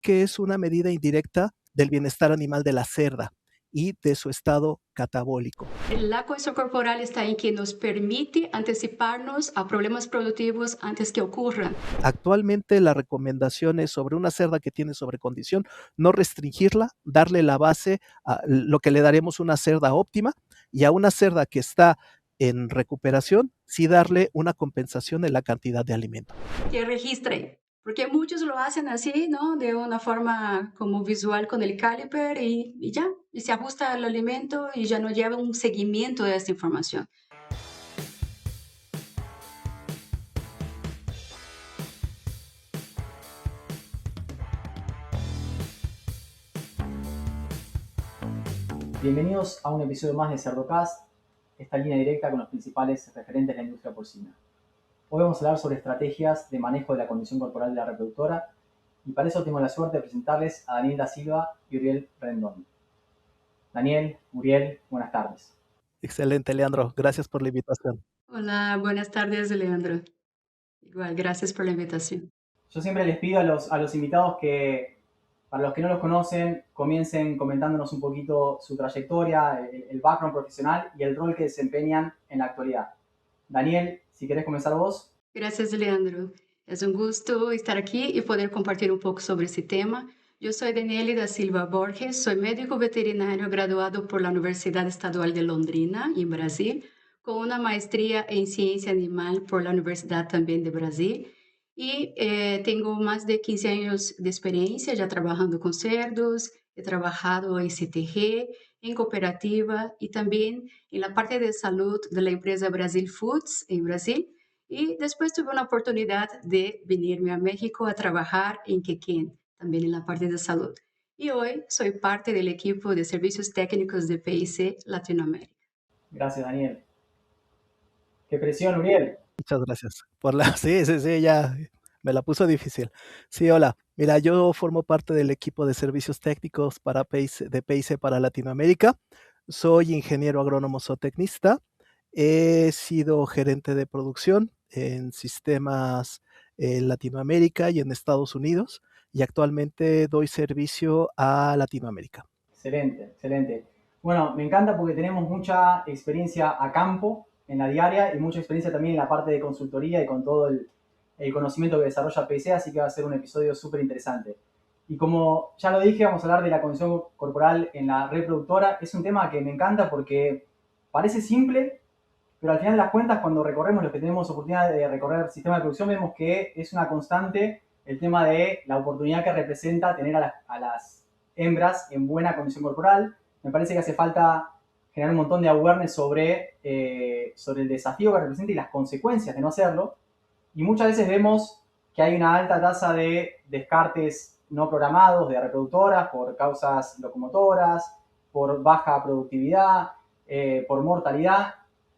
que es una medida indirecta del bienestar animal de la cerda y de su estado catabólico. La cohesión corporal está en que nos permite anticiparnos a problemas productivos antes que ocurran. Actualmente la recomendación es sobre una cerda que tiene sobrecondición, no restringirla, darle la base a lo que le daremos una cerda óptima, y a una cerda que está en recuperación, sí darle una compensación en la cantidad de alimento. Que registre, porque muchos lo hacen así, ¿no? De una forma como visual con el caliper y ya, y se ajusta al alimento y ya no lleva un seguimiento de esta información. Bienvenidos a un episodio más de Cerdocast, esta línea directa con los principales referentes de la industria porcina. Hoy vamos a hablar sobre estrategias de manejo de la condición corporal de la reproductora y para eso tengo la suerte de presentarles a Daniel da Silva y Uriel Rendón. Daniel, Uriel, buenas tardes. Excelente, Leandro. Gracias por la invitación. Hola, buenas tardes, Leandro. Igual, gracias por la invitación. Yo siempre les pido a los invitados que, para los que no los conocen, comiencen comentándonos un poquito su trayectoria, el background profesional y el rol que desempeñan en la actualidad. Daniel, si querés comenzar vos. Gracias, Leandro. Es un gusto estar aquí y poder compartir un poco sobre este tema. Yo soy Daniele da Silva Borges, soy médico veterinario graduado por la Universidad Estadual de Londrina, en Brasil, con una maestría en ciencia animal por la Universidad también de Brasil. Y tengo más de 15 años de experiencia ya trabajando con cerdos, he trabajado en CTG, en cooperativa y también en la parte de salud de la empresa Brasil Foods en Brasil. Y después tuve una oportunidad de venirme a México a trabajar en Quequén, también en la parte de salud. Y hoy soy parte del equipo de servicios técnicos de PIC Latinoamérica. Gracias, Daniel. Qué presión, Uriel. Muchas gracias por la sí, sí, sí, ya me la puso difícil. Sí, hola. Mira, yo formo parte del equipo de servicios técnicos para PIC de PIC para Latinoamérica. Soy ingeniero agrónomo zootecnista. He sido gerente de producción en sistemas en Latinoamérica y en Estados Unidos, y actualmente doy servicio a Latinoamérica. Excelente, excelente. Bueno, me encanta porque tenemos mucha experiencia a campo en la diaria y mucha experiencia también en la parte de consultoría y con todo el conocimiento que desarrolla PC, así que va a ser un episodio súper interesante. Y como ya lo dije, vamos a hablar de la condición corporal en la reproductora. Es un tema que me encanta porque parece simple, pero al final de las cuentas, cuando recorremos, los que tenemos oportunidad de recorrer el sistema de producción, vemos que es una constante el tema de la oportunidad que representa tener a las hembras en buena condición corporal. Me parece que hace falta generar un montón de awareness sobre el desafío que representa y las consecuencias de no hacerlo. Y muchas veces vemos que hay una alta tasa de descartes no programados de reproductoras por causas locomotoras, por baja productividad, por mortalidad,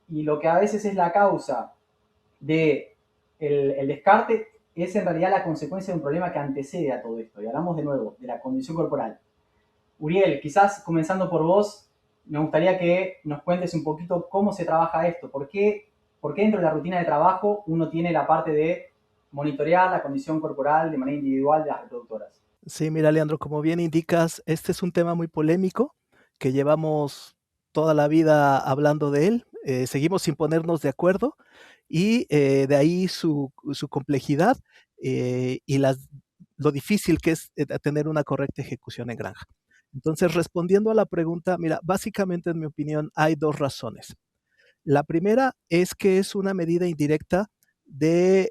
y lo que a veces es la causa de el descarte es en realidad la consecuencia de un problema que antecede a todo esto. Y hablamos de nuevo de la condición corporal. Uriel, quizás comenzando por vos, me gustaría que nos cuentes un poquito cómo se trabaja esto, por qué dentro de la rutina de trabajo uno tiene la parte de monitorear la condición corporal de manera individual de las reproductoras. Sí, mira, Leandro, como bien indicas, este es un tema muy polémico que llevamos toda la vida hablando de él. Seguimos sin ponernos de acuerdo y de ahí su complejidad y lo difícil que es tener una correcta ejecución en granja. Entonces, respondiendo a la pregunta, mira, básicamente en mi opinión hay dos razones. La primera es que es una medida indirecta de,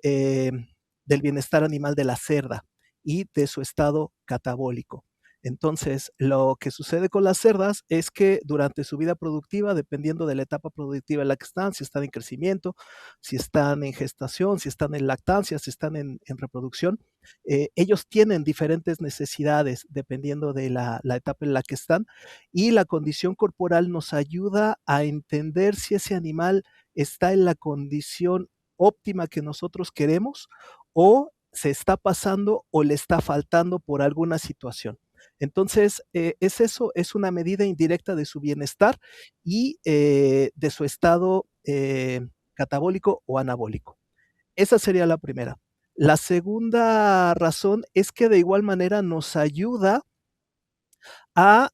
del bienestar animal de la cerda y de su estado catabólico. Entonces, lo que sucede con las cerdas es que durante su vida productiva, dependiendo de la etapa productiva en la que están, si están en crecimiento, si están en gestación, si están en lactancia, si están en reproducción, ellos tienen diferentes necesidades dependiendo de la etapa en la que están, y la condición corporal nos ayuda a entender si ese animal está en la condición óptima que nosotros queremos o se está pasando o le está faltando por alguna situación. Entonces, es eso, es una medida indirecta de su bienestar y de su estado catabólico o anabólico. Esa sería la primera. La segunda razón es que de igual manera nos ayuda a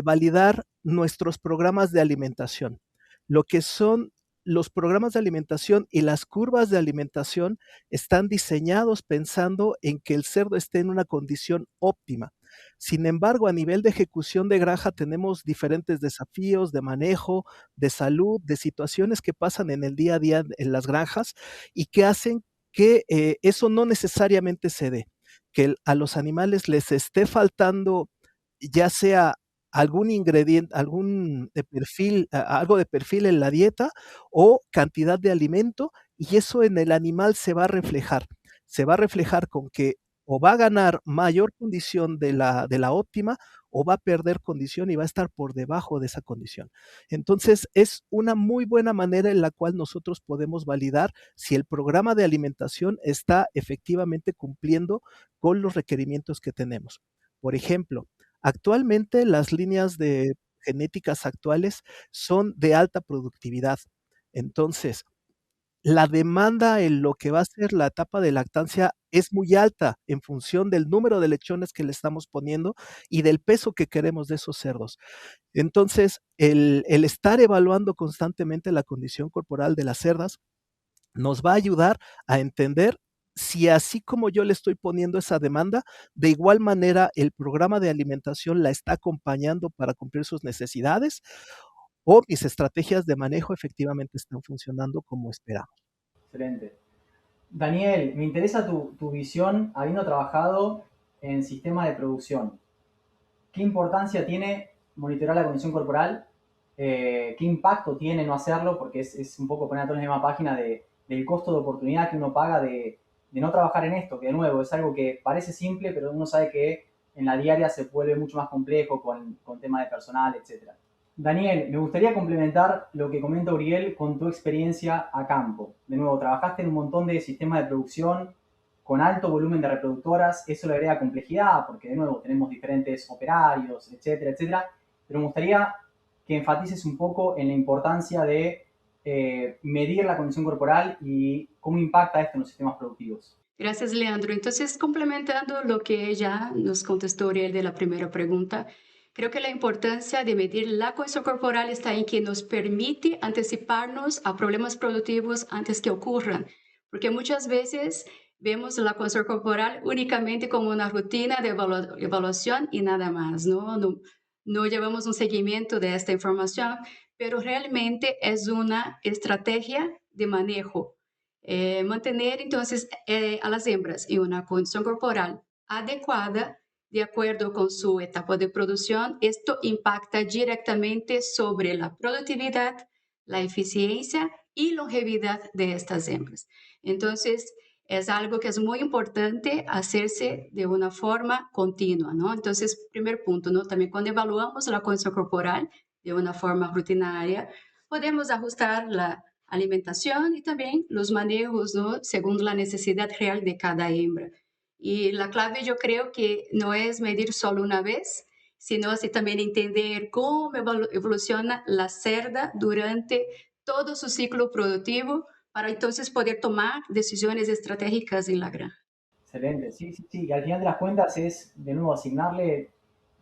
validar nuestros programas de alimentación. Lo que son los programas de alimentación y las curvas de alimentación están diseñados pensando en que el cerdo esté en una condición óptima. Sin embargo, a nivel de ejecución de granja tenemos diferentes desafíos de manejo, de salud, de situaciones que pasan en el día a día en las granjas y que hacen que eso no necesariamente se dé, que a los animales les esté faltando ya sea algún ingrediente, algún de perfil, algo de perfil en la dieta o cantidad de alimento, y eso en el animal se va a reflejar. Se va a reflejar con que o va a ganar mayor condición de la óptima o va a perder condición y va a estar por debajo de esa condición. Entonces, es una muy buena manera en la cual nosotros podemos validar si el programa de alimentación está efectivamente cumpliendo con los requerimientos que tenemos. Por ejemplo, actualmente las líneas de genéticas actuales son de alta productividad. Entonces, la demanda en lo que va a ser la etapa de lactancia es muy alta en función del número de lechones que le estamos poniendo y del peso que queremos de esos cerdos. Entonces, el estar evaluando constantemente la condición corporal de las cerdas nos va a ayudar a entender si así como yo le estoy poniendo esa demanda, de igual manera el programa de alimentación la está acompañando para cumplir sus necesidades o mis estrategias de manejo efectivamente están funcionando como esperamos. Excelente. Daniel, me interesa tu visión habiendo trabajado en sistema de producción. ¿Qué importancia tiene monitorear la condición corporal? ¿Qué impacto tiene no hacerlo? Porque es un poco poner a todos en la misma página del costo de oportunidad que uno paga de no trabajar en esto, que de nuevo es algo que parece simple, pero uno sabe que en la diaria se vuelve mucho más complejo con temas de personal, etc. Daniel, me gustaría complementar lo que comenta Uriel con tu experiencia a campo. De nuevo, trabajaste en un montón de sistemas de producción con alto volumen de reproductoras, eso le agrega complejidad, porque de nuevo tenemos diferentes operarios, etcétera, etcétera. Pero me gustaría que enfatices un poco en la importancia de medir la condición corporal y cómo impacta esto en los sistemas productivos. Gracias, Leandro. Entonces, complementando lo que ya nos contestó Uriel de la primera pregunta, creo que la importancia de medir la condición corporal está en que nos permite anticiparnos a problemas productivos antes que ocurran, porque muchas veces vemos la condición corporal únicamente como una rutina de evaluación y nada más, ¿no? No llevamos un seguimiento de esta información, pero realmente es una estrategia de manejo. Mantener entonces a las hembras en una condición corporal adecuada de acuerdo con su etapa de producción, esto impacta directamente sobre la productividad, la eficiencia y longevidad de estas hembras. Entonces, es algo que es muy importante hacerse de una forma continua, ¿no? Entonces, primer punto, ¿no? También cuando evaluamos la condición corporal de una forma rutinaria, podemos ajustar la alimentación y también los manejos, ¿no? Según la necesidad real de cada hembra. Y la clave yo creo que no es medir solo una vez, sino así también entender cómo evoluciona la cerda durante todo su ciclo productivo para entonces poder tomar decisiones estratégicas en la granja. Excelente, sí, sí, sí. Y al final de las cuentas es, de nuevo, asignarle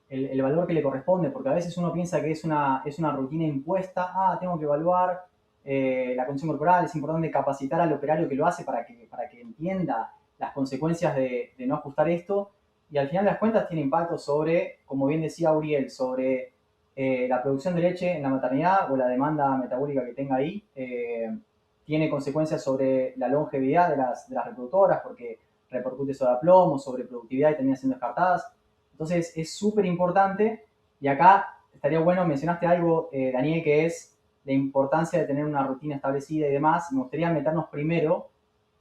el valor que le corresponde, porque a veces uno piensa que es una rutina impuesta, tengo que evaluar la condición corporal, es importante capacitar al operario que lo hace para que entienda las consecuencias de no ajustar esto, y al final de las cuentas tiene impacto sobre, como bien decía Uriel, sobre la producción de leche en la maternidad o la demanda metabólica que tenga ahí, tiene consecuencias sobre la longevidad de las reproductoras, porque repercute sobre aplomo, sobre productividad y termina siendo descartadas. Entonces es súper importante, y acá estaría bueno, mencionaste algo, Daniel, que es la importancia de tener una rutina establecida y demás. Me gustaría meternos primero,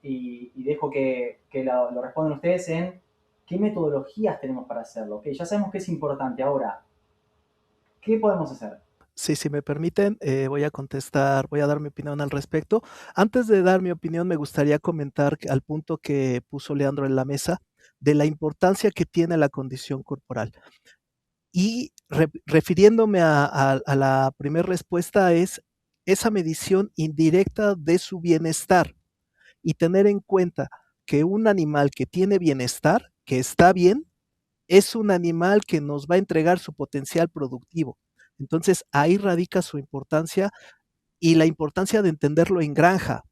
y dejo que lo respondan ustedes, en qué metodologías tenemos para hacerlo. Okay, ya sabemos que es importante. Ahora, ¿qué podemos hacer? Sí, si me permiten, voy a contestar, voy a dar mi opinión al respecto. Antes de dar mi opinión, me gustaría comentar al punto que puso Leandro en la mesa de la importancia que tiene la condición corporal. Y refiriéndome a la primera respuesta es esa medición indirecta de su bienestar y tener en cuenta que un animal que tiene bienestar, que está bien, es un animal que nos va a entregar su potencial productivo. Entonces, ahí radica su importancia y la importancia de entenderlo en granja.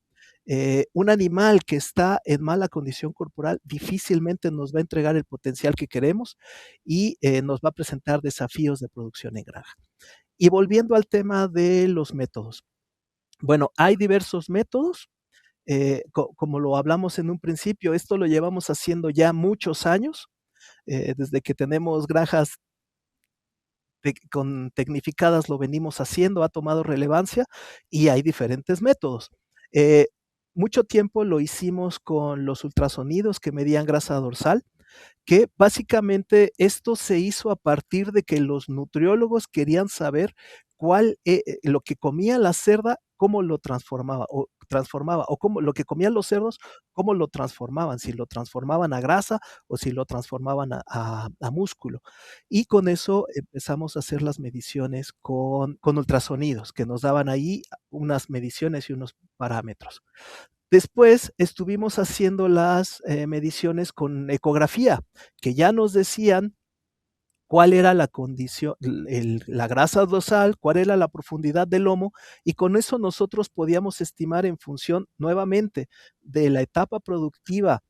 Un animal que está en mala condición corporal difícilmente nos va a entregar el potencial que queremos y nos va a presentar desafíos de producción en granja. Y volviendo al tema de los métodos. Bueno, hay diversos métodos. Como lo hablamos en un principio, esto lo llevamos haciendo ya muchos años, desde que tenemos granjas con tecnificadas lo venimos haciendo, ha tomado relevancia y hay diferentes métodos. Eh, Mucho tiempo lo hicimos con los ultrasonidos que medían grasa dorsal, que básicamente esto se hizo a partir de que los nutriólogos querían saber lo que comía la cerda, cómo lo transformaba, o cómo lo que comían los cerdos, cómo lo transformaban, si lo transformaban a grasa o si lo transformaban a músculo. Y con eso empezamos a hacer las mediciones con ultrasonidos, que nos daban ahí unas mediciones y unos parámetros. Después estuvimos haciendo las mediciones con ecografía, que ya nos decían cuál era la condición, la grasa dorsal, cuál era la profundidad del lomo, y con eso nosotros podíamos estimar en función nuevamente de la etapa productiva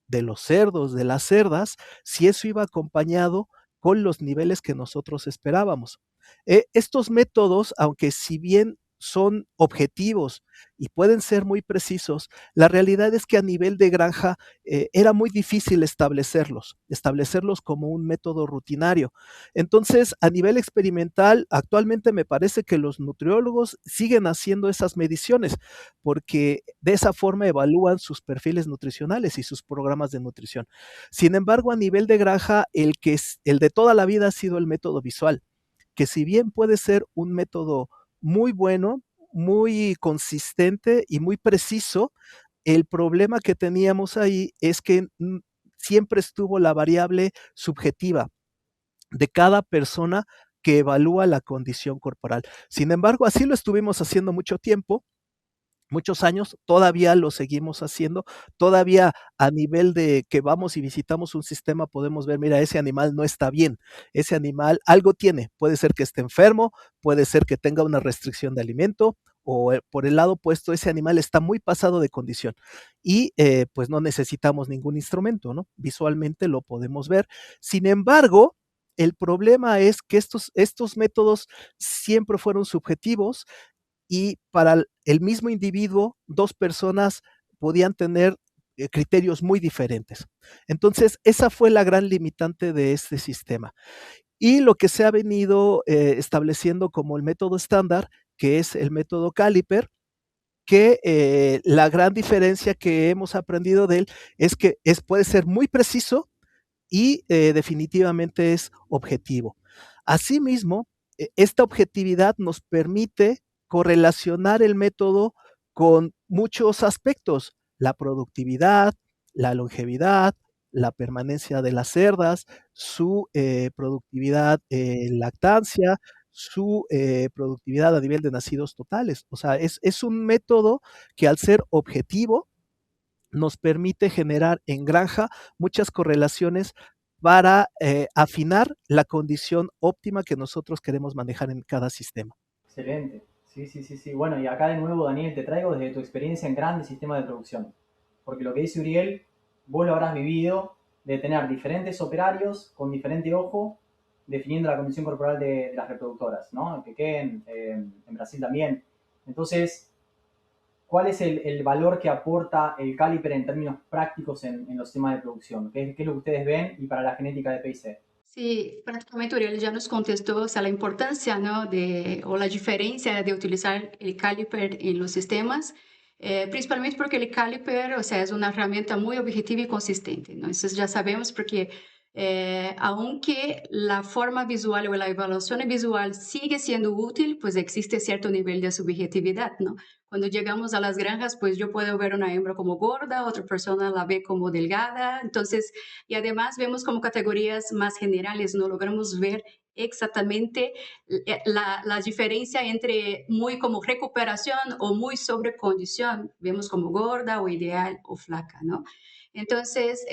de los cerdos, de las cerdas, si eso iba acompañado con los niveles que nosotros esperábamos. Estos métodos, aunque si bien son objetivos y pueden ser muy precisos, la realidad es que a nivel de granja era muy difícil establecerlos como un método rutinario. Entonces, a nivel experimental, actualmente me parece que los nutriólogos siguen haciendo esas mediciones, porque de esa forma evalúan sus perfiles nutricionales y sus programas de nutrición. Sin embargo, a nivel de granja, el de toda la vida ha sido el método visual, que si bien puede ser un método muy bueno, muy consistente y muy preciso, el problema que teníamos ahí es que siempre estuvo la variable subjetiva de cada persona que evalúa la condición corporal. Sin embargo, así lo estuvimos haciendo mucho tiempo, muchos años, todavía lo seguimos haciendo, todavía a nivel de que vamos y visitamos un sistema podemos ver, mira, ese animal no está bien, ese animal algo tiene, puede ser que esté enfermo, puede ser que tenga una restricción de alimento, o por el lado opuesto, ese animal está muy pasado de condición y pues no necesitamos ningún instrumento, ¿no? Visualmente lo podemos ver. Sin embargo, el problema es que estos métodos siempre fueron subjetivos y para el mismo individuo, dos personas podían tener criterios muy diferentes. Entonces, esa fue la gran limitante de este sistema. Y lo que se ha venido estableciendo como el método estándar, que es el método Caliper, que la gran diferencia que hemos aprendido de él es que puede ser muy preciso y definitivamente es objetivo. Asimismo, esta objetividad nos permite correlacionar el método con muchos aspectos, la productividad, la longevidad, la permanencia de las cerdas, su productividad en lactancia, su productividad a nivel de nacidos totales. O sea, es un método que al ser objetivo nos permite generar en granja muchas correlaciones para afinar la condición óptima que nosotros queremos manejar en cada sistema. Excelente. Sí, sí, sí, sí. Bueno, y acá de nuevo, Daniel, te traigo desde tu experiencia en grandes sistemas de producción. Porque lo que dice Uriel, vos lo habrás vivido de tener diferentes operarios con diferente ojo definiendo la condición corporal de las reproductoras, ¿no? En Pequén, en Brasil también. Entonces, ¿cuál es el valor que aporta el caliper en términos prácticos en los sistemas de producción? ¿Qué es lo que ustedes ven y para la genética de PIC? Sí, prácticamente Uriel ya nos contestó, o sea, la importancia, ¿no? O la diferencia de utilizar el caliper en los sistemas, principalmente porque el caliper, o sea, es una herramienta muy objetiva y consistente, ¿no? Eso ya sabemos porque aunque la forma visual o la evaluación visual sigue siendo útil, pues existe cierto nivel de subjetividad, ¿no? Cuando llegamos a las granjas, pues yo puedo ver una hembra como gorda, otra persona la ve como delgada, entonces, y además vemos como categorías más generales, no logramos ver exactamente la diferencia entre muy como recuperación o muy sobrecondición, vemos como gorda o ideal o flaca, ¿no? Entonces,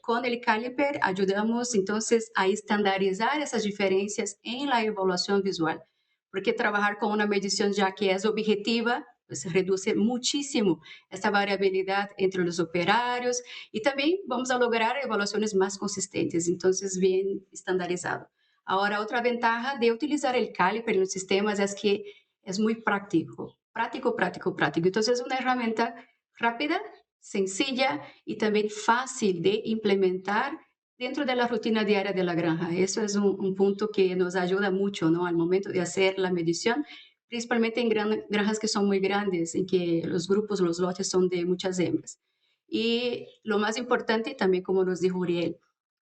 con el caliper ayudamos entonces a estandarizar esas diferencias en la evaluación visual, porque trabajar con una medición ya que es objetiva, pues reduce muchísimo esta variabilidad entre los operarios y también vamos a lograr evaluaciones más consistentes, entonces bien estandarizado. Ahora, otra ventaja de utilizar el caliper en los sistemas es que es muy práctico, práctico, práctico, práctico. Entonces, es una herramienta rápida, sencilla y también fácil de implementar dentro de la rutina diaria de la granja. Eso es un punto que nos ayuda mucho, ¿no? Al momento de hacer la medición, principalmente en granjas que son muy grandes, en que los grupos, los lotes son de muchas hembras. Y lo más importante, también como nos dijo Uriel,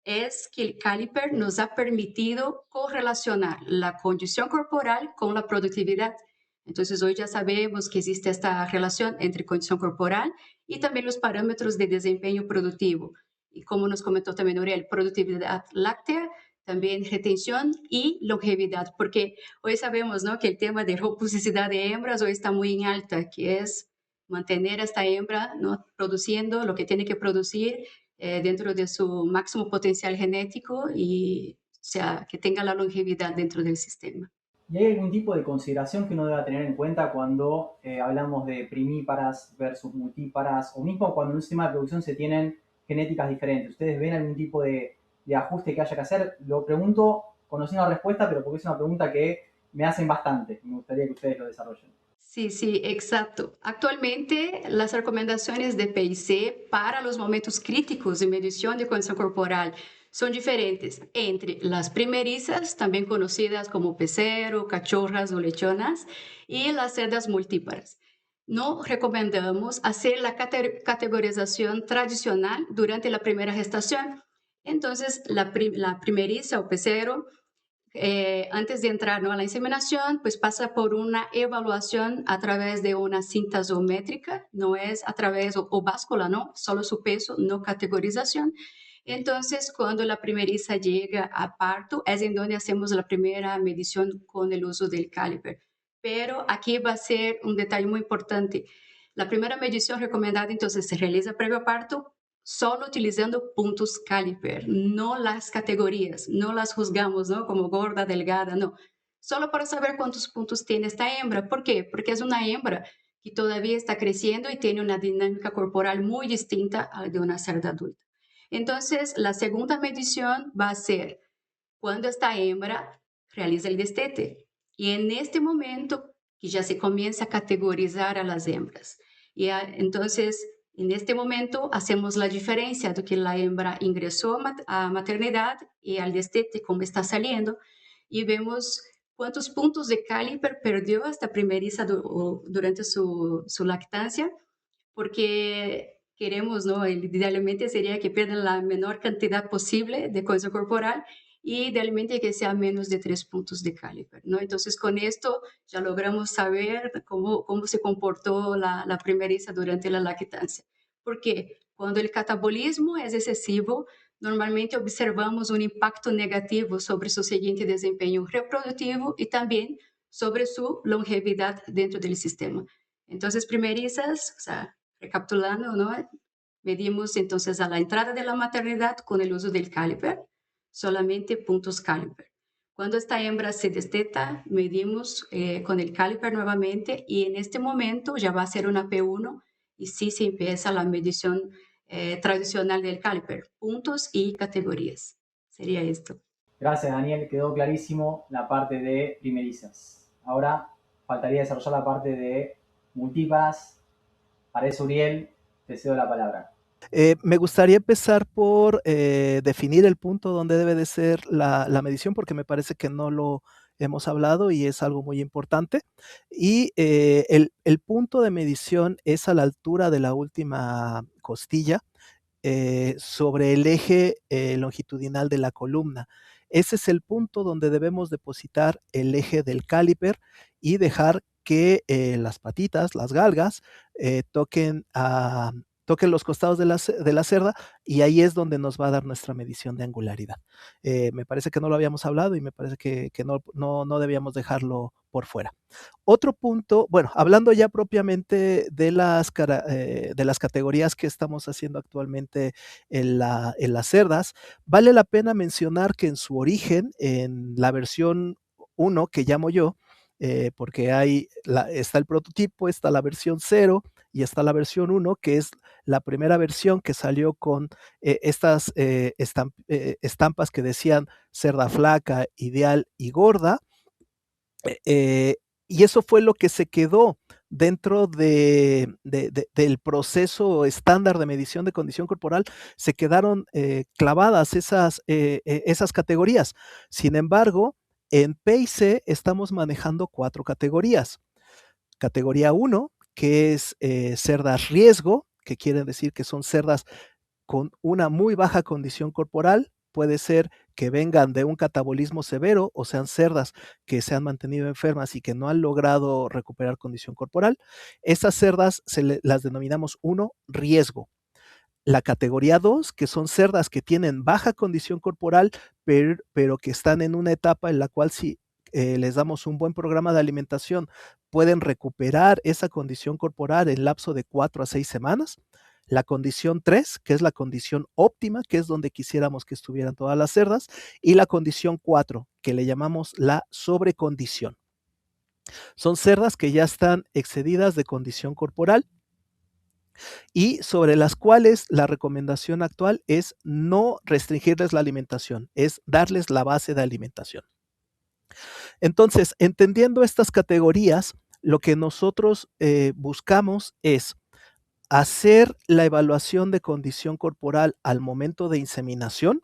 es que el caliper nos ha permitido correlacionar la condición corporal con la productividad. Entonces, hoy ya sabemos que existe esta relación entre condición corporal y también los parámetros de desempeño productivo. Y como nos comentó también Uriel, productividad láctea, también retención y longevidad, porque hoy sabemos, ¿no?, que el tema de robusticidad de hembras hoy está muy en alta, que es mantener a esta hembra, ¿no?, produciendo lo que tiene que producir dentro de su máximo potencial genético y, o sea, que tenga la longevidad dentro del sistema. ¿Y hay algún tipo de consideración que uno deba tener en cuenta cuando hablamos de primíparas versus multíparas, o mismo cuando en un sistema de producción se tienen genéticas diferentes? ¿Ustedes ven algún tipo de ajuste que haya que hacer? Lo pregunto conociendo la respuesta, pero porque es una pregunta que me hacen bastante. Me gustaría que ustedes lo desarrollen. Sí, sí, exacto. Actualmente, las recomendaciones de PIC para los momentos críticos de medición de condición corporal son diferentes entre las primerizas, también conocidas como pecero, cachorras o lechonas, y las cerdas multíparas. No recomendamos hacer la categorización tradicional durante la primera gestación. Entonces, la primeriza o pecero antes de entrar, ¿no?, a la inseminación, pues pasa por una evaluación a través de una cinta zoométrica, no es a través, o báscula, ¿no? Solo su peso, no categorización. Entonces, cuando la primeriza llega a parto, es en donde hacemos la primera medición con el uso del caliper. Pero aquí va a ser un detalle muy importante. La primera medición recomendada, entonces, se realiza previo a parto, solo utilizando puntos caliper, no las categorías, no las juzgamos, ¿no?, como gorda, delgada, no. Solo para saber cuántos puntos tiene esta hembra. ¿Por qué? Porque es una hembra que todavía está creciendo y tiene una dinámica corporal muy distinta a la de una cerda adulta. Entonces, la segunda medición va a ser cuando esta hembra realiza el destete. Y en este momento que ya se comienza a categorizar a las hembras. Y entonces, en este momento, hacemos la diferencia de que la hembra ingresó a maternidad y al destete, cómo está saliendo, y vemos cuántos puntos de caliper perdió esta primeriza durante su lactancia, porque queremos, ¿no?, idealmente sería que pierdan la menor cantidad posible de condición corporal y idealmente que sea menos de 3 puntos de caliper, ¿no? Entonces, con esto ya logramos saber cómo se comportó la primeriza durante la lactancia. Porque cuando el catabolismo es excesivo, normalmente observamos un impacto negativo sobre su siguiente desempeño reproductivo y también sobre su longevidad dentro del sistema. Entonces, primerizas, o sea, recapitulando, ¿no?, medimos entonces a la entrada de la maternidad con el uso del caliper, solamente puntos caliper. Cuando esta hembra se desteta, medimos con el caliper nuevamente y en este momento ya va a ser una P1 y sí se empieza la medición tradicional del caliper, puntos y categorías. Sería esto. Gracias, Daniel. Quedó clarísimo la parte de primerizas. Ahora faltaría desarrollar la parte de multíparas. Para eso, Uriel, te cedo la palabra. Me gustaría empezar por definir el punto donde debe de ser la medición, porque me parece que no lo hemos hablado y es algo muy importante. Y el punto de medición es a la altura de la última costilla, sobre el eje longitudinal de la columna. Ese es el punto donde debemos depositar el eje del caliper y dejar que las patitas, las galgas, toquen toquen los costados de la cerda y ahí es donde nos va a dar nuestra medición de angularidad. Me parece que no lo habíamos hablado y me parece que no debíamos dejarlo por fuera. Otro punto, bueno, hablando ya propiamente de las categorías que estamos haciendo actualmente en las cerdas, vale la pena mencionar que en su origen, en la versión 1 que llamo yo, porque está el prototipo, está la versión 0 y está la versión 1, que es la primera versión que salió con estas estampas que decían cerda flaca, ideal y gorda. Y eso fue lo que se quedó dentro del proceso estándar de medición de condición corporal, se quedaron clavadas esas categorías. Sin embargo, en PIC estamos manejando 4 categorías. Categoría 1, que es cerdas riesgo, que quiere decir que son cerdas con una muy baja condición corporal. Puede ser que vengan de un catabolismo severo o sean cerdas que se han mantenido enfermas y que no han logrado recuperar condición corporal. Estas cerdas las denominamos 1, riesgo. La categoría 2, que son cerdas que tienen baja condición corporal, pero que están en una etapa en la cual si les damos un buen programa de alimentación, pueden recuperar esa condición corporal en lapso de 4 a 6 semanas. La condición 3, que es la condición óptima, que es donde quisiéramos que estuvieran todas las cerdas, y la condición 4, que le llamamos la sobrecondición. Son cerdas que ya están excedidas de condición corporal y sobre las cuales la recomendación actual es no restringirles la alimentación, es darles la base de alimentación. Entonces, entendiendo estas categorías, lo que nosotros buscamos es hacer la evaluación de condición corporal al momento de inseminación,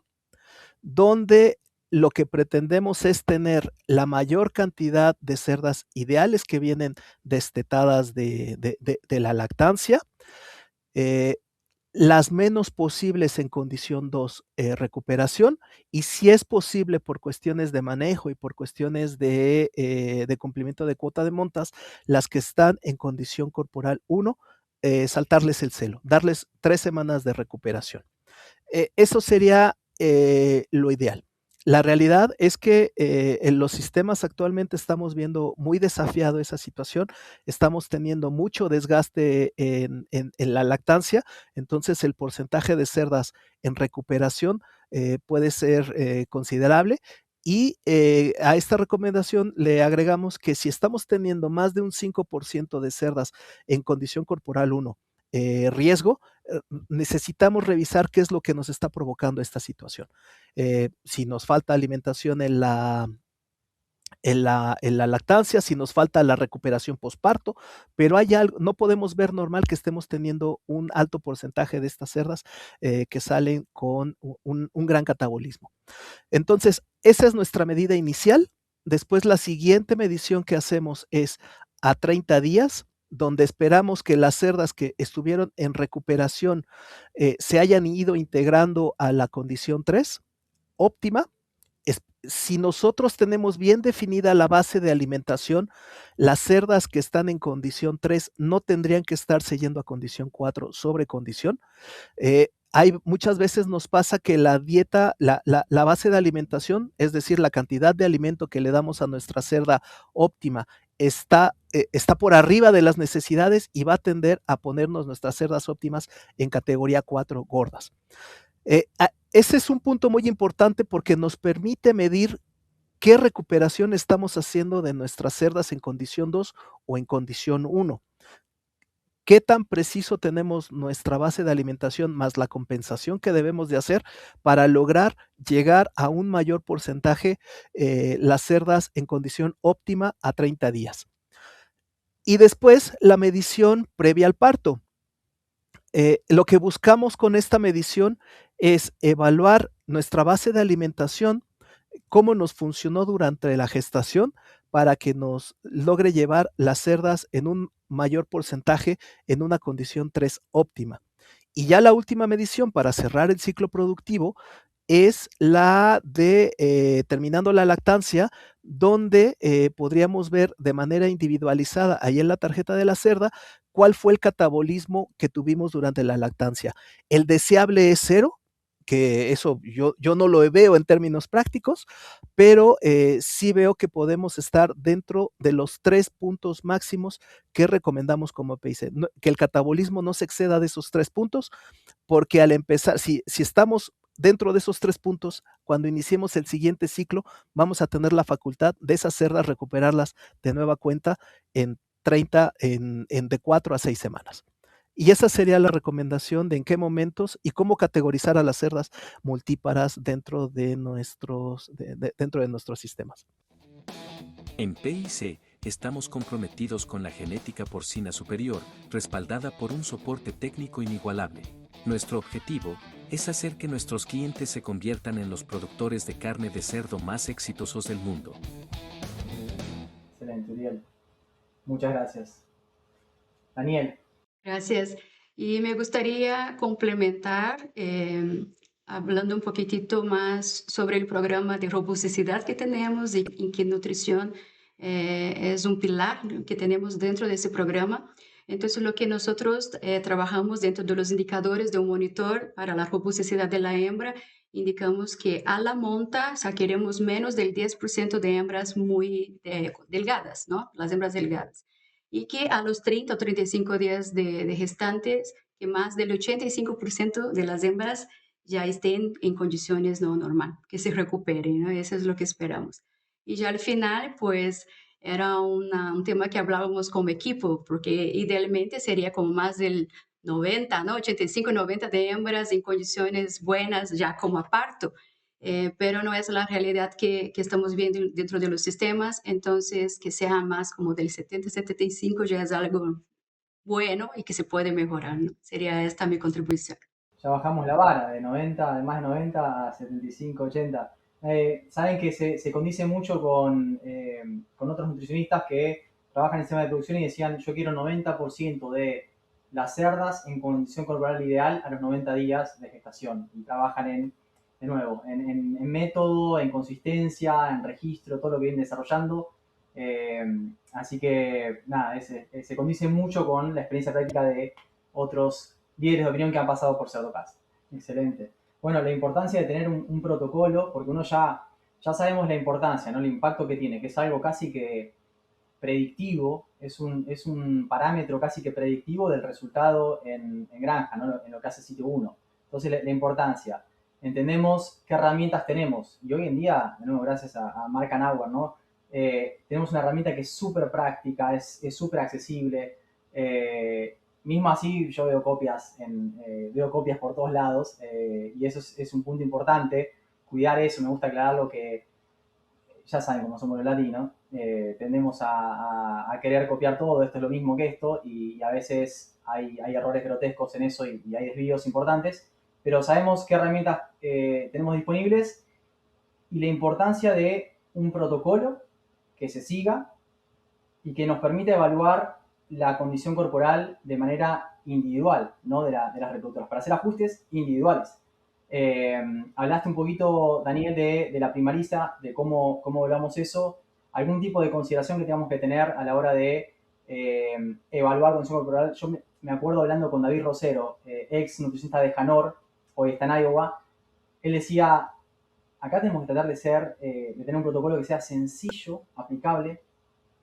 donde lo que pretendemos es tener la mayor cantidad de cerdas ideales que vienen destetadas de la lactancia, las menos posibles en condición 2 recuperación, y si es posible por cuestiones de manejo y por cuestiones de cumplimiento de cuota de montas, las que están en condición corporal 1, saltarles el celo, darles 3 semanas de recuperación. Eso sería lo ideal. La realidad es que en los sistemas actualmente estamos viendo muy desafiado esa situación, estamos teniendo mucho desgaste en la lactancia, entonces el porcentaje de cerdas en recuperación puede ser considerable. Y a esta recomendación le agregamos que si estamos teniendo más de un 5% de cerdas en condición corporal 1, riesgo, necesitamos revisar qué es lo que nos está provocando esta situación. Si nos falta alimentación en la lactancia, si nos falta la recuperación posparto, pero hay algo, no podemos ver normal que estemos teniendo un alto porcentaje de estas cerdas que salen con un gran catabolismo. Entonces, esa es nuestra medida inicial. Después, la siguiente medición que hacemos es a 30 días, donde esperamos que las cerdas que estuvieron en recuperación se hayan ido integrando a la condición 3 óptima. Si nosotros tenemos bien definida la base de alimentación, las cerdas que están en condición 3 no tendrían que estarse yendo a condición 4 sobre condición. Muchas veces nos pasa que la dieta, la base de alimentación, es decir, la cantidad de alimento que le damos a nuestra cerda óptima, está por arriba de las necesidades y va a tender a ponernos nuestras cerdas óptimas en categoría 4 gordas. Ese es un punto muy importante porque nos permite medir qué recuperación estamos haciendo de nuestras cerdas en condición 2 o en condición 1. ¿Qué tan preciso tenemos nuestra base de alimentación más la compensación que debemos de hacer para lograr llegar a un mayor porcentaje las cerdas en condición óptima a 30 días? Y después la medición previa al parto. Lo que buscamos con esta medición es evaluar nuestra base de alimentación, cómo nos funcionó durante la gestación para que nos logre llevar las cerdas en un mayor porcentaje en una condición 3 óptima. Y ya la última medición para cerrar el ciclo productivo es la de terminando la lactancia, donde podríamos ver de manera individualizada ahí en la tarjeta de la cerda cuál fue el catabolismo que tuvimos durante la lactancia. El deseable es 0, que eso yo no lo veo en términos prácticos, pero sí veo que podemos estar dentro de los 3 puntos máximos que recomendamos como PIC. Que el catabolismo no se exceda de esos 3 puntos, porque al empezar, si estamos dentro de esos 3 puntos, cuando iniciemos el siguiente ciclo, vamos a tener la facultad de esas cerdas recuperarlas de nueva cuenta en 30, de 4 a 6 semanas. Y esa sería la recomendación de en qué momentos y cómo categorizar a las cerdas multíparas dentro de nuestros sistemas. En PIC estamos comprometidos con la genética porcina superior, respaldada por un soporte técnico inigualable. Nuestro objetivo es hacer que nuestros clientes se conviertan en los productores de carne de cerdo más exitosos del mundo. Excelente, Uriel. Muchas gracias. Daniel. Gracias. Y me gustaría complementar hablando un poquitito más sobre el programa de robusticidad que tenemos y en que nutrición es un pilar que tenemos dentro de ese programa. Entonces, lo que nosotros trabajamos dentro de los indicadores de un monitor para la robusticidad de la hembra, indicamos que a la monta, o sea, queremos menos del 10% de hembras muy delgadas, ¿no? Las hembras delgadas. Y que a los 30 o 35 días de gestantes, que más del 85% de las hembras ya estén en condiciones no normal, que se recuperen, ¿no? Eso es lo que esperamos. Y ya al final, pues, era un tema que hablábamos como equipo, porque idealmente sería como más del 90, ¿no? 85, 90 de hembras en condiciones buenas ya como a parto. Pero no es la realidad que estamos viendo dentro de los sistemas, entonces que sea más como del 70, 75 ya es algo bueno y que se puede mejorar, ¿no? Sería esta mi contribución. Ya bajamos la vara de 90, de más de 90 a 75, 80. Saben que se condice mucho con otros nutricionistas que trabajan en el sistema de producción y decían, yo quiero 90% de las cerdas en condición corporal ideal a los 90 días de gestación. Y trabajan de nuevo, en método, en consistencia, en registro, todo lo que vienen desarrollando. Así que, nada, se condice mucho con la experiencia práctica de otros líderes de opinión que han pasado por Cerdocast. Excelente. Bueno, la importancia de tener un protocolo, porque uno ya sabemos la importancia, ¿no? El impacto que tiene, que es algo casi que predictivo, es un parámetro casi que predictivo del resultado en granja, ¿no? En lo que hace sitio 1. Entonces, la importancia. Entendemos qué herramientas tenemos. Y hoy en día, de nuevo, gracias a Mark Hanauer, ¿no? Tenemos una herramienta que es súper práctica, es súper accesible. Mismo así, yo veo copias por todos lados y eso es un punto importante. Cuidar eso, me gusta aclararlo que ya saben cómo somos los latinos, tendemos a querer copiar todo, esto es lo mismo que esto y a veces hay errores grotescos en eso y hay desvíos importantes, pero sabemos qué herramientas tenemos disponibles y la importancia de un protocolo que se siga y que nos permita evaluar la condición corporal de manera individual, ¿no? de las reproductoras, para hacer ajustes individuales. Hablaste un poquito, Daniel, de la primariza, de cómo evaluamos eso, algún tipo de consideración que tengamos que tener a la hora de evaluar condición corporal. Yo me acuerdo hablando con David Rosero, ex nutricionista de Janor, hoy está en Iowa, él decía, acá tenemos que tratar de tener un protocolo que sea sencillo, aplicable,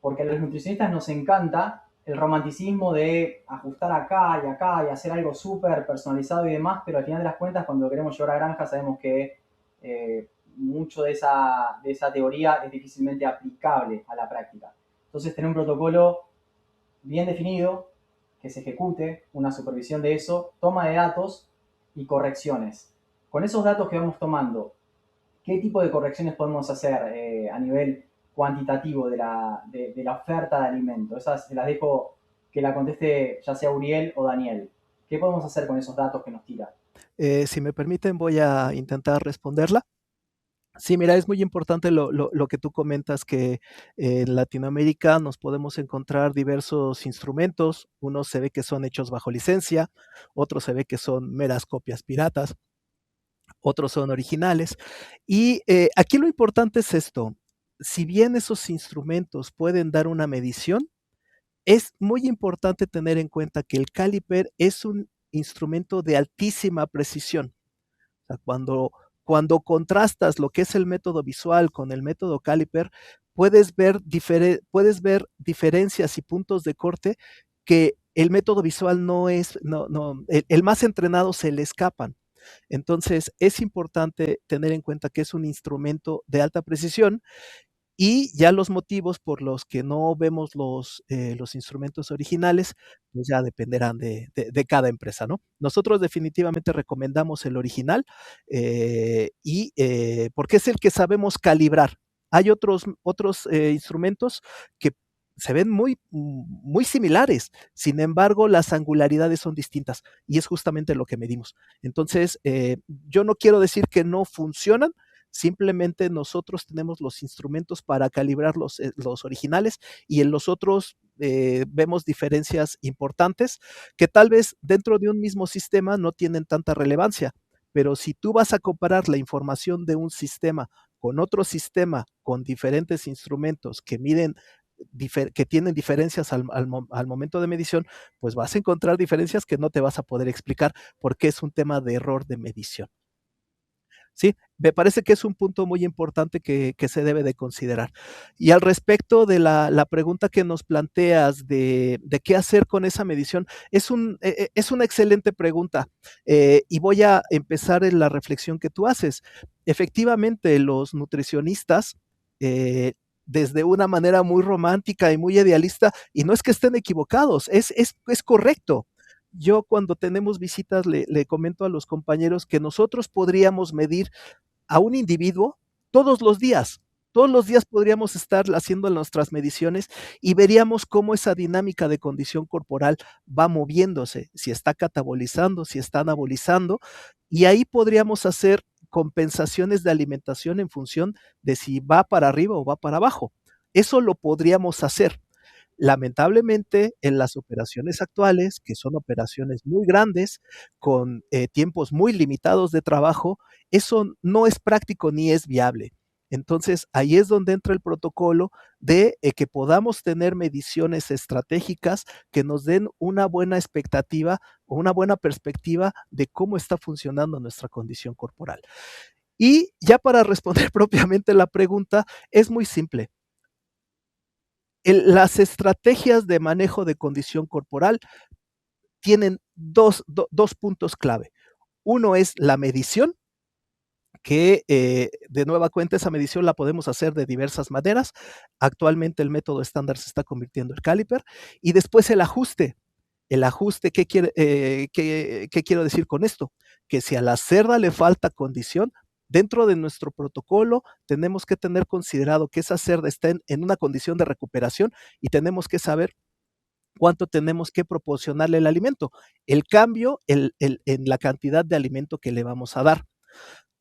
porque a los nutricionistas nos encanta el romanticismo de ajustar acá y hacer algo súper personalizado y demás, pero al final de las cuentas, cuando lo queremos llevar a granja, sabemos que mucho de esa teoría es difícilmente aplicable a la práctica. Entonces, tener un protocolo bien definido, que se ejecute, una supervisión de eso, toma de datos y correcciones. Con esos datos que vamos tomando, ¿qué tipo de correcciones podemos hacer a nivel cuantitativo de la oferta de alimento? Esas se las dejo que la conteste ya sea Uriel o Daniel. ¿Qué podemos hacer con esos datos que nos tira? Si me permiten, voy a intentar responderla. Sí, mira, es muy importante lo que tú comentas, que en Latinoamérica nos podemos encontrar diversos instrumentos. Unos se ve que son hechos bajo licencia, otros se ve que son meras copias piratas, otros son originales. Y aquí lo importante es esto. Si bien esos instrumentos pueden dar una medición, Es muy importante tener en cuenta que el caliper es un instrumento de altísima precisión. O sea, cuando contrastas lo que es el método visual con el método caliper, puedes ver diferencias y puntos de corte que el método visual no es, no, el más entrenado se le escapan. Entonces, es importante tener en cuenta que es un instrumento de alta precisión y ya los motivos por los que no vemos los instrumentos originales, pues ya dependerán de cada empresa, ¿no? Nosotros definitivamente recomendamos el original porque es el que sabemos calibrar. Hay otros instrumentos que se ven muy similares, sin embargo, las angularidades son distintas y es justamente lo que medimos. Entonces, yo no quiero decir que no funcionan, simplemente nosotros tenemos los instrumentos para calibrar los originales y en los otros vemos diferencias importantes que tal vez dentro de un mismo sistema no tienen tanta relevancia, pero si tú vas a comparar la información de un sistema con otro sistema con diferentes instrumentos que miden que tienen diferencias al momento de medición, pues vas a encontrar diferencias que no te vas a poder explicar porque es un tema de error de medición. Sí, me parece que es un punto muy importante que se debe de considerar. Y al respecto de la pregunta que nos planteas de qué hacer con esa medición, es una excelente pregunta y voy a empezar en la reflexión que tú haces. Efectivamente, los nutricionistas, desde una manera muy romántica y muy idealista, y no es que estén equivocados, es correcto. Yo cuando tenemos visitas le comento a los compañeros que nosotros podríamos medir a un individuo todos los días. Todos los días podríamos estar haciendo nuestras mediciones y veríamos cómo esa dinámica de condición corporal va moviéndose, si está catabolizando, si está anabolizando, y ahí podríamos hacer compensaciones de alimentación en función de si va para arriba o va para abajo. Eso lo podríamos hacer. Lamentablemente, en las operaciones actuales, que son operaciones muy grandes, con tiempos muy limitados de trabajo, eso no es práctico ni es viable. Entonces, ahí es donde entra el protocolo de que podamos tener mediciones estratégicas que nos den una buena expectativa o una buena perspectiva de cómo está funcionando nuestra condición corporal. Y ya para responder propiamente la pregunta, es muy simple. Las estrategias de manejo de condición corporal tienen dos puntos clave. Uno es la medición, que de nueva cuenta esa medición la podemos hacer de diversas maneras. Actualmente el método estándar se está convirtiendo en caliper. Y después el ajuste. El ajuste, ¿qué quiero decir con esto? Que si a la cerda le falta condición, dentro de nuestro protocolo tenemos que tener considerado que esa cerda está en una condición de recuperación y tenemos que saber cuánto tenemos que proporcionarle el alimento. El cambio en la cantidad de alimento que le vamos a dar.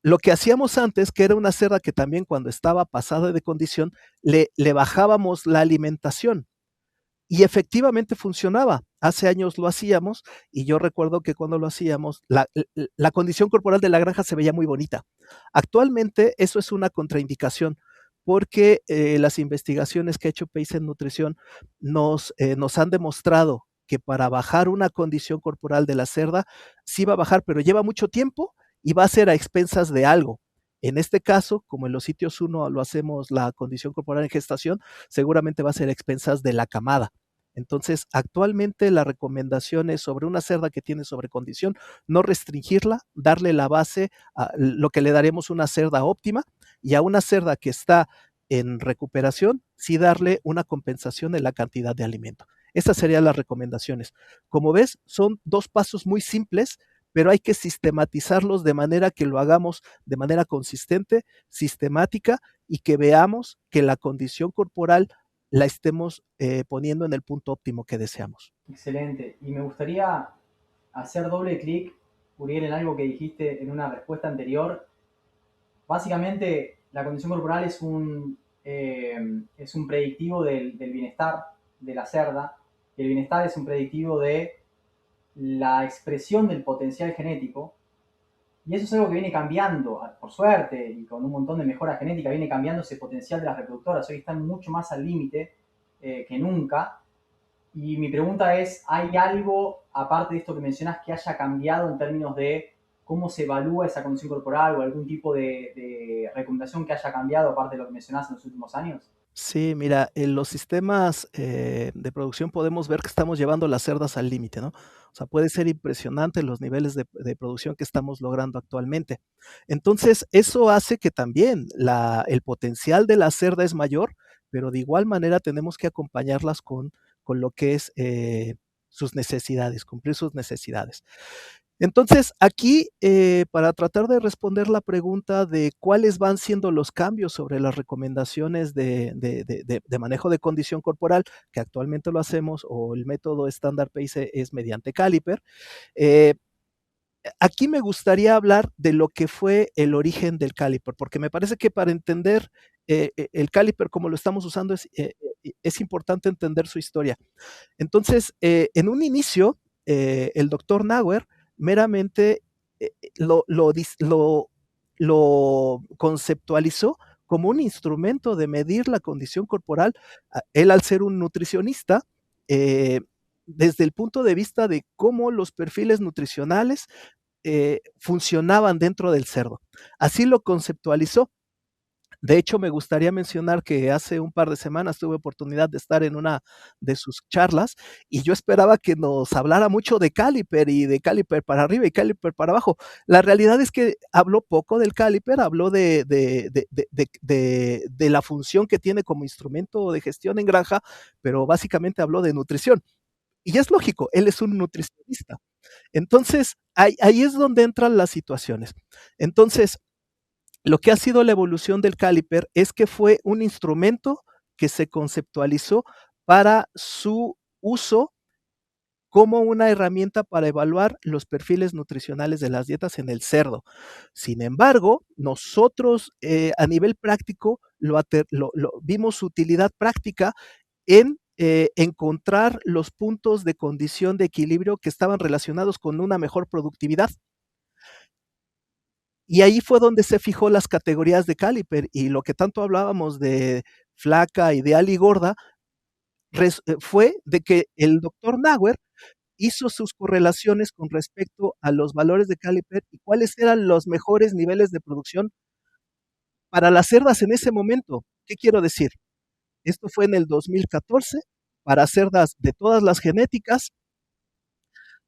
Lo que hacíamos antes, que era una cerda que también cuando estaba pasada de condición, le bajábamos la alimentación. Y efectivamente funcionaba. Hace años lo hacíamos y yo recuerdo que cuando lo hacíamos, la condición corporal de la granja se veía muy bonita. Actualmente eso es una contraindicación porque las investigaciones que ha hecho Pace en Nutrición nos han demostrado que para bajar una condición corporal de la cerda, sí va a bajar, pero lleva mucho tiempo y va a ser a expensas de algo. En este caso, como en los sitios 1 lo hacemos la condición corporal en gestación, seguramente va a ser a expensas de la camada. Entonces, actualmente la recomendación es sobre una cerda que tiene sobrecondición, no restringirla, darle la base a lo que le daremos una cerda óptima y a una cerda que está en recuperación, sí darle una compensación en la cantidad de alimento. Estas serían las recomendaciones. Como ves, son dos pasos muy simples, pero hay que sistematizarlos de manera que lo hagamos de manera consistente, sistemática y que veamos que la condición corporal la estemos poniendo en el punto óptimo que deseamos. Excelente. Y me gustaría hacer doble clic, Uriel, en algo que dijiste en una respuesta anterior. Básicamente, la condición corporal es un predictivo del bienestar de la cerda, y el bienestar es un predictivo de la expresión del potencial genético. Y eso es algo que viene cambiando, por suerte, y con un montón de mejora genética, viene cambiando ese potencial de las reproductoras. Hoy están mucho más al límite que nunca. Y mi pregunta es, ¿hay algo, aparte de esto que mencionas, que haya cambiado en términos de cómo se evalúa esa condición corporal o algún tipo de recomendación que haya cambiado, aparte de lo que mencionás en los últimos años? Sí, mira, en los sistemas de producción podemos ver que estamos llevando las cerdas al límite, ¿no? O sea, puede ser impresionante los niveles de producción que estamos logrando actualmente. Entonces, eso hace que también el potencial de la cerda es mayor, pero de igual manera tenemos que acompañarlas con lo que es sus necesidades, cumplir sus necesidades. Entonces, aquí, para tratar de responder la pregunta de cuáles van siendo los cambios sobre las recomendaciones de manejo de condición corporal, que actualmente lo hacemos, o el método estándar PICE es mediante caliper, eh, aquí me gustaría hablar de lo que fue el origen del caliper, porque me parece que para entender el caliper como lo estamos usando es importante entender su historia. Entonces, en un inicio, el doctor Nauer meramente lo conceptualizó como un instrumento de medir la condición corporal. Él, al ser un nutricionista, eh, desde el punto de vista de cómo los perfiles nutricionales funcionaban dentro del cerdo. Así lo conceptualizó. De hecho, me gustaría mencionar que hace un par de semanas tuve oportunidad de estar en una de sus charlas y yo esperaba que nos hablara mucho de caliper y de caliper para arriba y caliper para abajo. La realidad es que habló poco del caliper, habló de la función que tiene como instrumento de gestión en granja, pero básicamente habló de nutrición. Y es lógico, él es un nutricionista. Entonces, ahí es donde entran las situaciones. Entonces, lo que ha sido la evolución del caliper es que fue un instrumento que se conceptualizó para su uso como una herramienta para evaluar los perfiles nutricionales de las dietas en el cerdo. Sin embargo, nosotros a nivel práctico vimos su utilidad práctica en encontrar los puntos de condición de equilibrio que estaban relacionados con una mejor productividad. Y ahí fue donde se fijó las categorías de caliper y lo que tanto hablábamos de flaca, ideal y gorda, fue de que el doctor Nauer hizo sus correlaciones con respecto a los valores de caliper y cuáles eran los mejores niveles de producción para las cerdas en ese momento. ¿Qué quiero decir? Esto fue en el 2014 para cerdas de todas las genéticas,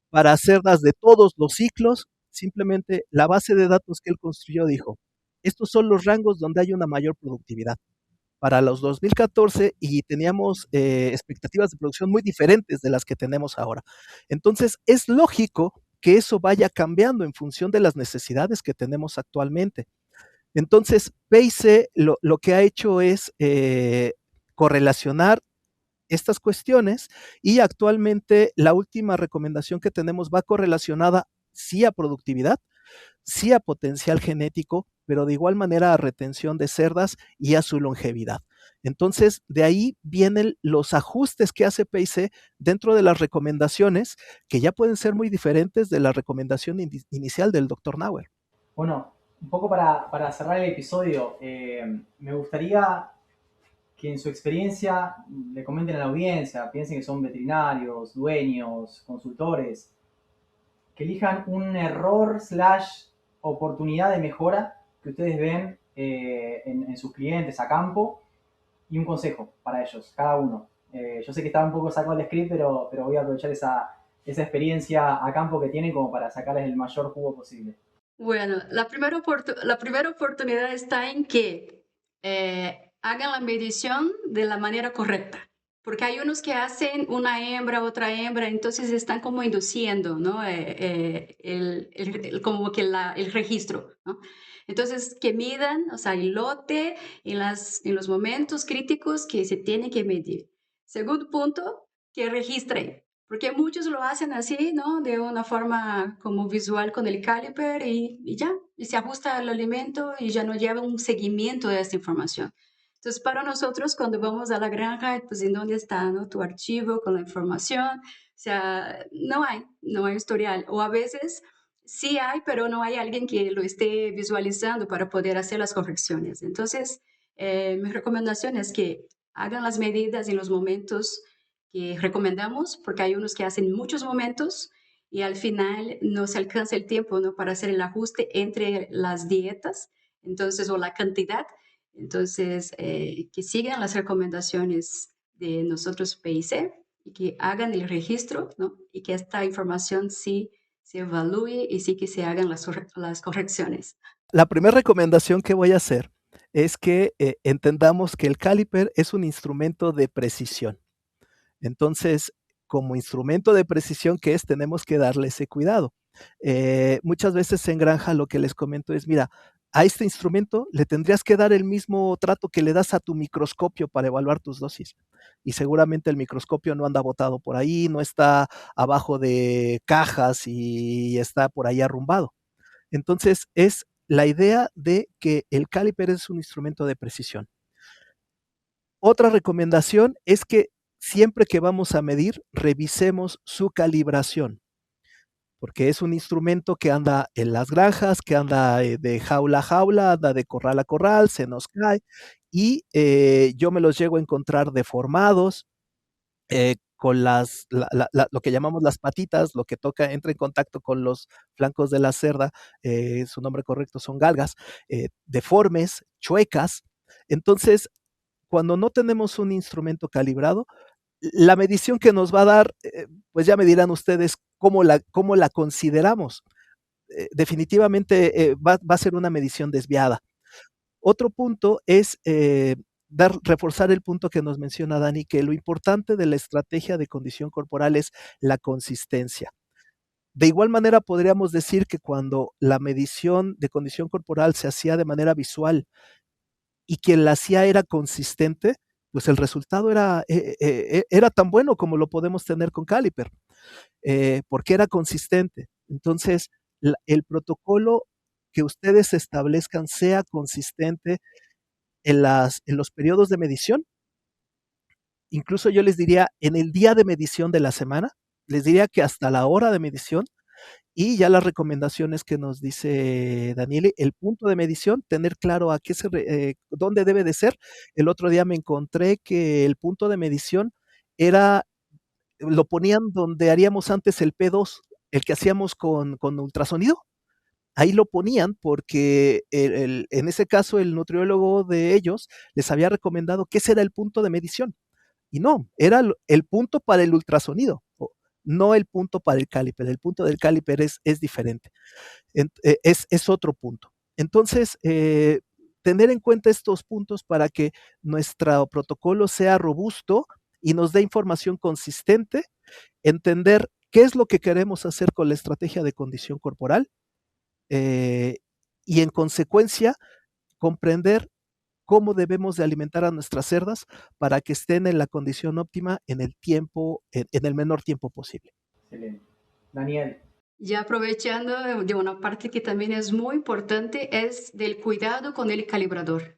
para cerdas de todos los ciclos. Simplemente la base de datos que él construyó dijo, estos son los rangos donde hay una mayor productividad. Para los 2014 y teníamos expectativas de producción muy diferentes de las que tenemos ahora. Entonces, es lógico que eso vaya cambiando en función de las necesidades que tenemos actualmente. Entonces, PICE lo que ha hecho es correlacionar estas cuestiones y actualmente la última recomendación que tenemos va correlacionada sí a productividad, sí a potencial genético, pero de igual manera a retención de cerdas y a su longevidad. Entonces, de ahí vienen los ajustes que hace PIC dentro de las recomendaciones, que ya pueden ser muy diferentes de la recomendación inicial del doctor Nauer. Bueno, un poco para cerrar el episodio, me gustaría que en su experiencia le comenten a la audiencia, piensen que son veterinarios, dueños, consultores, que elijan un error slash oportunidad de mejora que ustedes ven en sus clientes a campo y un consejo para ellos, cada uno. Yo sé que estaba un poco sacado del script, pero voy a aprovechar esa experiencia a campo que tienen como para sacarles el mayor jugo posible. Bueno, la primera oportunidad está en que hagan la medición de la manera correcta, porque hay unos que hacen una hembra, otra hembra, entonces están como induciendo, ¿no? Como que el registro, ¿no? Entonces, que midan, o sea, el lote en los momentos críticos que se tiene que medir. Segundo punto, que registren. Porque muchos lo hacen así, ¿no? De una forma como visual con el caliper y ya, y se ajusta al alimento y ya no lleva un seguimiento de esta información. Entonces, para nosotros, cuando vamos a la granja, pues, ¿en dónde está, no? Tu archivo con la información? O sea, no hay historial. O a veces sí hay, pero no hay alguien que lo esté visualizando para poder hacer las correcciones. Entonces, mi recomendación es que hagan las medidas en los momentos que recomendamos, porque hay unos que hacen muchos momentos y al final no se alcanza el tiempo, ¿no? Para hacer el ajuste entre las dietas, entonces, o la cantidad. Entonces, que sigan las recomendaciones de nosotros PIC y que hagan el registro, ¿no? Y que esta información sí se evalúe y sí que se hagan las correcciones. La primera recomendación que voy a hacer es que entendamos que el caliper es un instrumento de precisión. Entonces, como instrumento de precisión que es, tenemos que darle ese cuidado. Muchas veces en granja lo que les comento es, mira, a este instrumento le tendrías que dar el mismo trato que le das a tu microscopio para evaluar tus dosis. Y seguramente el microscopio no anda botado por ahí, no está abajo de cajas y está por ahí arrumbado. Entonces, es la idea de que el caliper es un instrumento de precisión. Otra recomendación es que siempre que vamos a medir, revisemos su calibración, porque es un instrumento que anda en las granjas, que anda de jaula a jaula, anda de corral a corral, se nos cae y yo me los llego a encontrar deformados, con lo que llamamos las patitas, lo que toca, entra en contacto con los flancos de la cerda, su nombre correcto son galgas, deformes, chuecas. Entonces, cuando no tenemos un instrumento calibrado, la medición que nos va a dar, pues ya me dirán ustedes cómo la consideramos. Definitivamente va a ser una medición desviada. Otro punto es reforzar el punto que nos menciona Dani, que lo importante de la estrategia de condición corporal es la consistencia. De igual manera, podríamos decir que cuando la medición de condición corporal se hacía de manera visual y quien la hacía era consistente, pues el resultado era tan bueno como lo podemos tener con caliper, porque era consistente. Entonces, el protocolo que ustedes establezcan sea consistente en los periodos de medición. Incluso yo les diría en el día de medición de la semana, les diría que hasta la hora de medición y ya las recomendaciones que nos dice Daniele, el punto de medición, tener claro a dónde debe de ser. El otro día me encontré que el punto de medición lo ponían donde haríamos antes el P2, el que hacíamos con ultrasonido. Ahí lo ponían porque en ese caso el nutriólogo de ellos les había recomendado que ese era el punto de medición. Y no, era el punto para el ultrasonido, no el punto para el caliper. El punto del caliper es diferente, es otro punto. Entonces, tener en cuenta estos puntos para que nuestro protocolo sea robusto y nos dé información consistente, entender qué es lo que queremos hacer con la estrategia de condición corporal y en consecuencia comprender cómo debemos de alimentar a nuestras cerdas para que estén en la condición óptima en el menor tiempo posible. Excelente. Daniel. Ya aprovechando de una parte que también es muy importante, es del cuidado con el calibrador.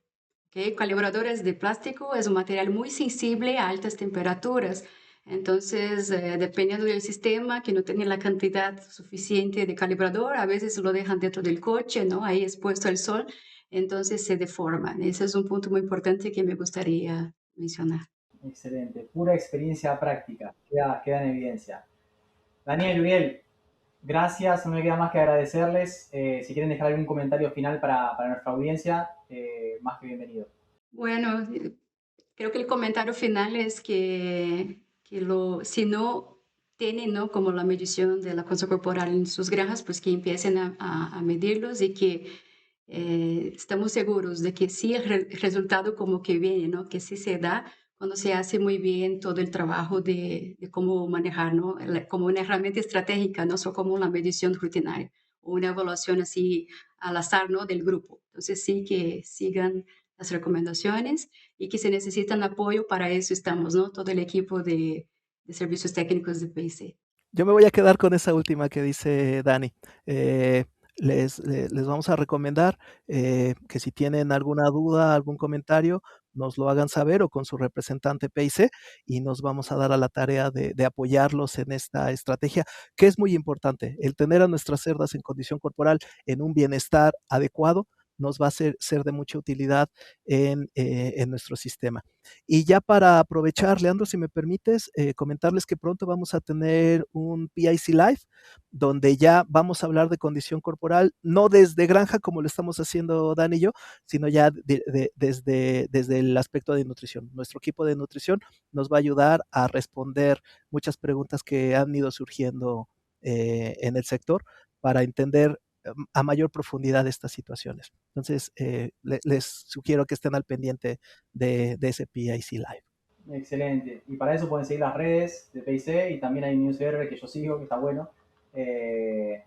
¿Okay? Calibradores de plástico es un material muy sensible a altas temperaturas. Entonces, dependiendo del sistema que no tiene la cantidad suficiente de calibrador, a veces lo dejan dentro del coche, ¿no? Ahí expuesto al sol, entonces se deforman. Ese es un punto muy importante que me gustaría mencionar. Excelente, pura experiencia práctica, queda en evidencia. Daniel, Uriel, gracias, no me queda más que agradecerles. Si quieren dejar algún comentario final para nuestra audiencia, más que bienvenido. Bueno, creo que el comentario final es que si no tienen, ¿no? Como la medición de la fuerza corporal en sus granjas, pues que empiecen a medirlos y que estamos seguros de que sí el resultado como que viene, ¿no? Que sí se da cuando se hace muy bien todo el trabajo de cómo manejar, ¿no? Como una herramienta estratégica, no solo como una medición rutinaria o una evaluación así al azar, ¿no? Del grupo. Entonces sí que sigan las recomendaciones y que si necesitan apoyo, para eso estamos, ¿no? Todo el equipo de servicios técnicos de PIC. Yo me voy a quedar con esa última que dice Dani. Les vamos a recomendar que si tienen alguna duda, algún comentario, nos lo hagan saber o con su representante PIC y nos vamos a dar a la tarea de apoyarlos en esta estrategia, que es muy importante. El tener a nuestras cerdas en condición corporal en un bienestar adecuado nos va a ser de mucha utilidad en nuestro sistema. Y ya para aprovechar, Leandro, si me permites, comentarles que pronto vamos a tener un PIC Live, donde ya vamos a hablar de condición corporal, no desde granja como lo estamos haciendo Dan y yo, sino ya desde el aspecto de nutrición. Nuestro equipo de nutrición nos va a ayudar a responder muchas preguntas que han ido surgiendo en el sector para entender a mayor profundidad estas situaciones. Entonces, les sugiero que estén al pendiente de ese PIC Live. Excelente. Y para eso pueden seguir las redes de PIC y también hay un newsletter que yo sigo, que está bueno.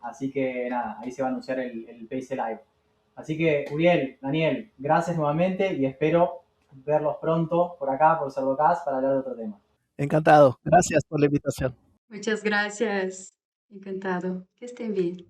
Así que nada, ahí se va a anunciar el PIC Live. Así que, Uriel, Daniel, gracias nuevamente y espero verlos pronto por acá, por Cerdocast, para hablar de otro tema. Encantado. Gracias por la invitación. Muchas gracias. Encantado. Que estén bien.